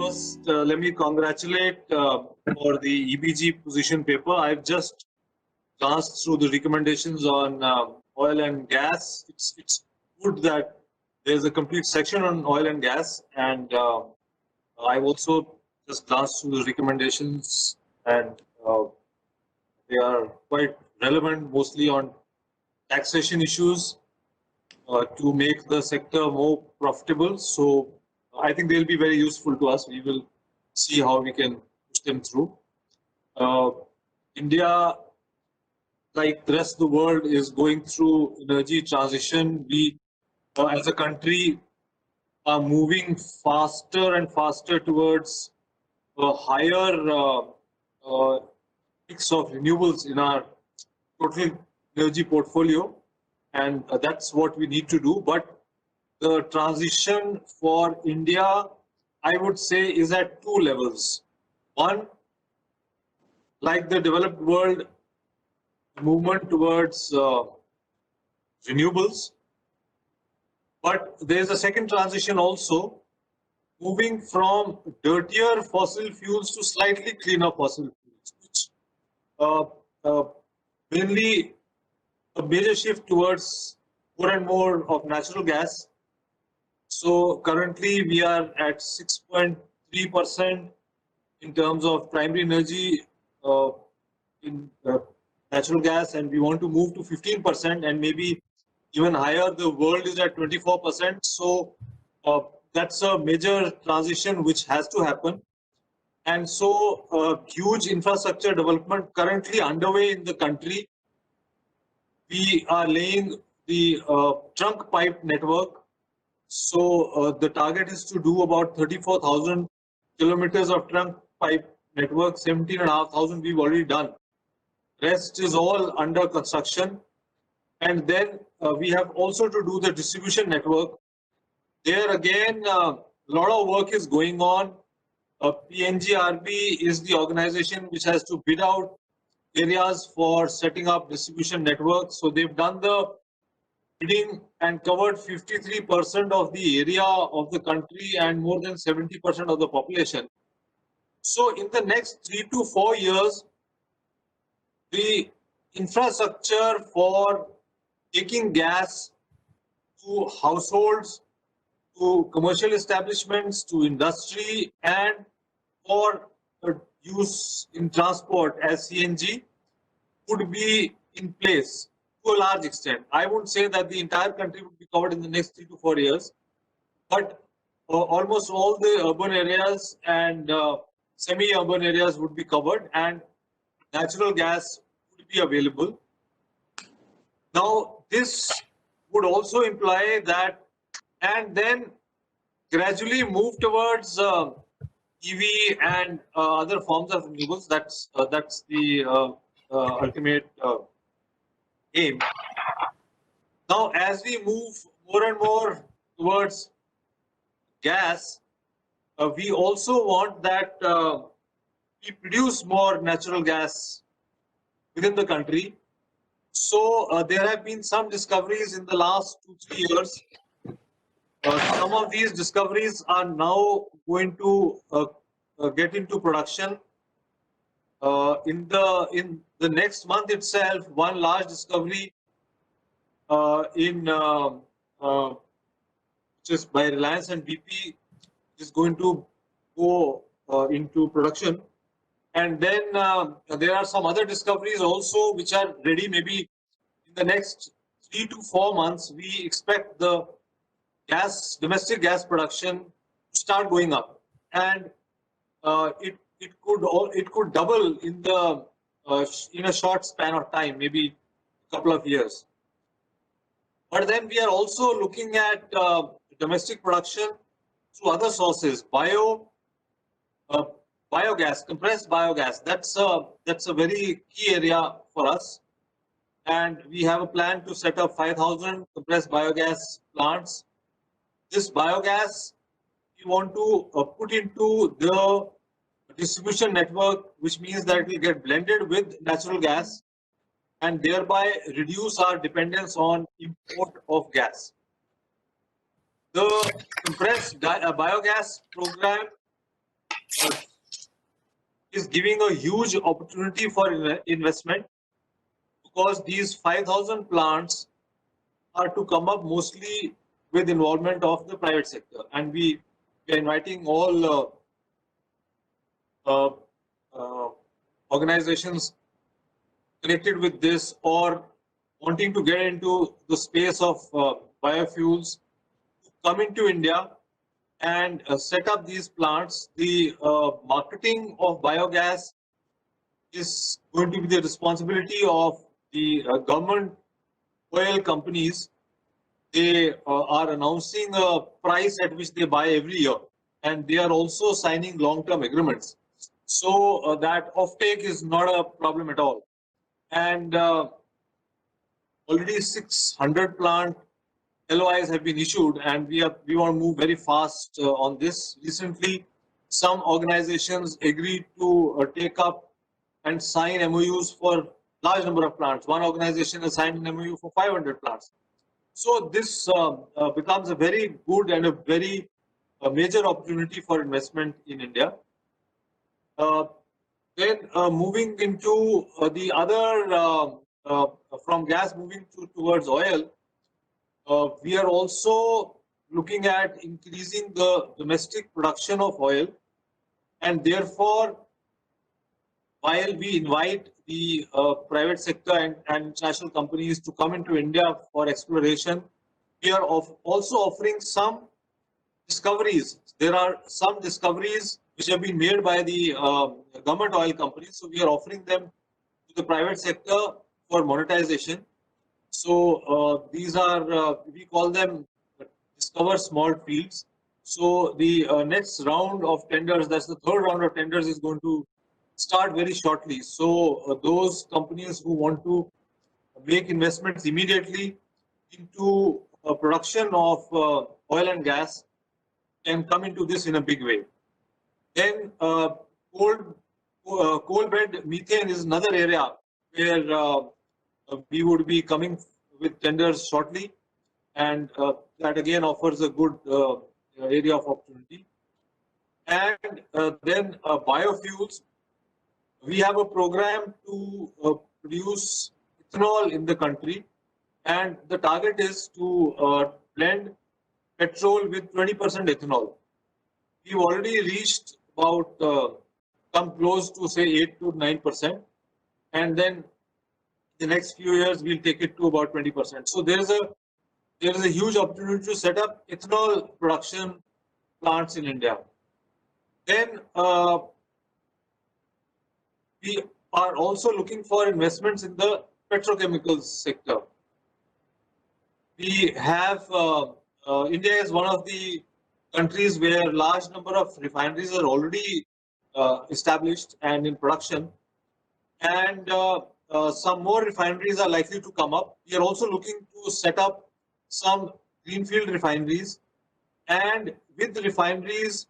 First, let me congratulate for the EBG position paper. I've just glanced through the recommendations on oil and gas. It's good that there's a complete section on oil and gas, and I've also just glanced through the recommendations, and they are quite relevant, mostly on taxation issues to make the sector more profitable. So I think they'll be very useful to us. We will see how we can push them through. India, like the rest of the world, is going through energy transition. We, as a country, are moving faster and faster towards a higher mix of renewables in our total energy portfolio, and that's what we need to do. But the transition for India, I would say, is at two levels. One, like the developed world, movement towards renewables. But there's a second transition also, moving from dirtier fossil fuels to slightly cleaner fossil fuels, which mainly a major shift towards more and more of natural gas. So currently we are at 6.3% in terms of primary energy in natural gas, and we want to move to 15% and maybe even higher. The world is at 24%. So that's a major transition which has to happen. And so huge infrastructure development currently underway in the country. We are laying the trunk pipe network. So the target is to do about 34,000 kilometers of trunk pipe network. 17,500 we've already done. Rest is all under construction. And then we have also to do the distribution network. There again, a lot of work is going on. PNGRB is the organization which has to bid out areas for setting up distribution networks. So they've done the bidding and covered 53% of the area of the country and more than 70% of the population. So in the next 3 to 4 years, the infrastructure for taking gas to households, to commercial establishments, to industry, and for use in transport as CNG would be in place to a large extent. I wouldn't say that the entire country would be covered in the next 3 to 4 years, but almost all the urban areas and semi-urban areas would be covered, and natural gas would be available. Now, this would also imply that, and then gradually move towards EV and other forms of renewables. That's the ultimate aim. Now, as we move more and more towards gas, we also want that we produce more natural gas within the country. So there have been some discoveries in the last 2-3 years. Some of these discoveries are now going to get into production. In the next month itself, one large discovery which is by Reliance and BP is going to go into production. And then there are some other discoveries also which are ready. Maybe in the next 3 to 4 months, we expect the domestic gas production to start going up, and it could double in a short span of time, maybe a couple of years. But then we are also looking at domestic production through other sources, biogas, compressed biogas. That's a very key area for us, and we have a plan to set up 5,000 compressed biogas plants. This biogas we want to put into the distribution network, which means that it will get blended with natural gas and thereby reduce our dependence on import of gas. The compressed biogas program is giving a huge opportunity for investment, because these 5,000 plants are to come up mostly with involvement of the private sector, and we are inviting all uh, uh, organizations connected with this or wanting to get into the space of biofuels to come into India and set up these plants. The marketing of biogas is going to be the responsibility of the government oil companies. They are announcing a price at which they buy every year, and they are also signing long-term agreements. So that offtake is not a problem at all. And already 600 plant LOIs have been issued, and we want to move very fast on this. Recently, some organizations agreed to take up and sign MOUs for large number of plants. One organization has signed an MOU for 500 plants. So this becomes a very good and a very major opportunity for investment in India. Then moving into the other, from gas moving towards oil, we are also looking at increasing the domestic production of oil, and therefore, while we invite the private sector and international companies to come into India for exploration, we are also offering some discoveries. There are some discoveries which have been made by the government oil companies, so we are offering them to the private sector for monetization. So these are, we call them discover small fields. So the next round of tenders, that's the third round of tenders, is going to start very shortly. So those companies who want to make investments immediately into production of oil and gas can come into this in a big way. Then coal bed methane is another area where we would be coming with tenders shortly, and that again offers a good area of opportunity. And then biofuels, we have a program to produce ethanol in the country, and the target is to blend petrol with 20% ethanol. We've already reached about come close to say 8 to 9%, and then the next few years we'll take it to about 20%. So there is a huge opportunity to set up ethanol production plants in India. Then we are also looking for investments in the petrochemicals sector. We have India is one of the countries where large number of refineries are already established and in production, and some more refineries are likely to come up. We are also looking to set up some greenfield refineries, and with the refineries,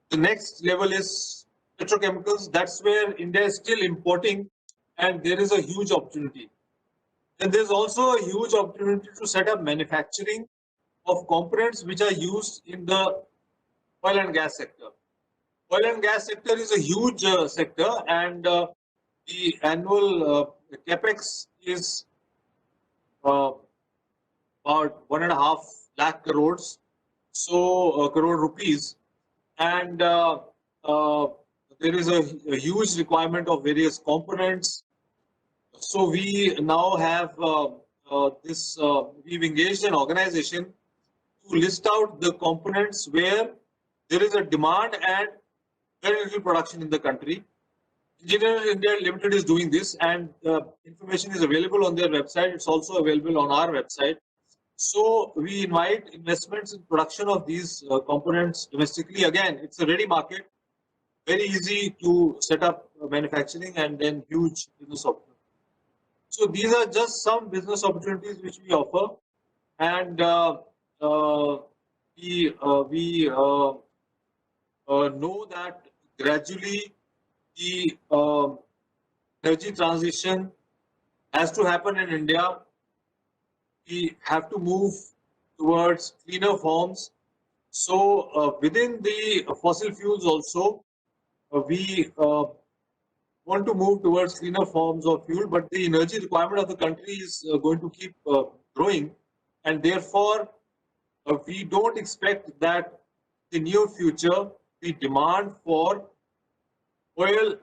the next level is petrochemicals. That's where India is still importing, and there is a huge opportunity. And there's also a huge opportunity to set up manufacturing of components which are used in the oil and gas sector. Oil and gas sector is a huge sector, and the annual capex is about 1.5 lakh crores, so crore rupees, and there is a huge requirement of various components. So we now have we've engaged an organization to list out the components where there is a demand and very little production in the country. Engineers India Limited is doing this, and information is available on their website. It's also available on our website. So we invite investments in production of these components domestically. Again, it's a ready market, very easy to set up manufacturing, and then huge business opportunities. So these are just some business opportunities which we offer, and we know that gradually the energy transition has to happen in India. We have to move towards cleaner forms. So within the fossil fuels also, we want to move towards cleaner forms of fuel, but the energy requirement of the country is going to keep growing, and therefore we don't expect that in the near future the demand for oil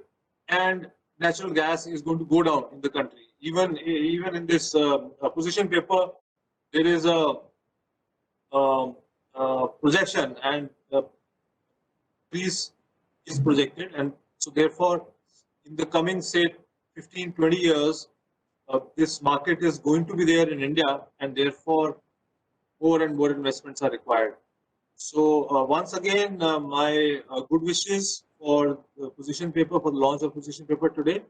and natural gas is going to go down in the country. Even in this position paper, there is a projection, and increase is projected, and so therefore in the coming, say, 15-20 years, this market is going to be there in India, and therefore more and more investments are required. So once again, my good wishes for the position paper, for the launch of position paper today,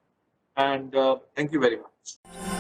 and thank you very much.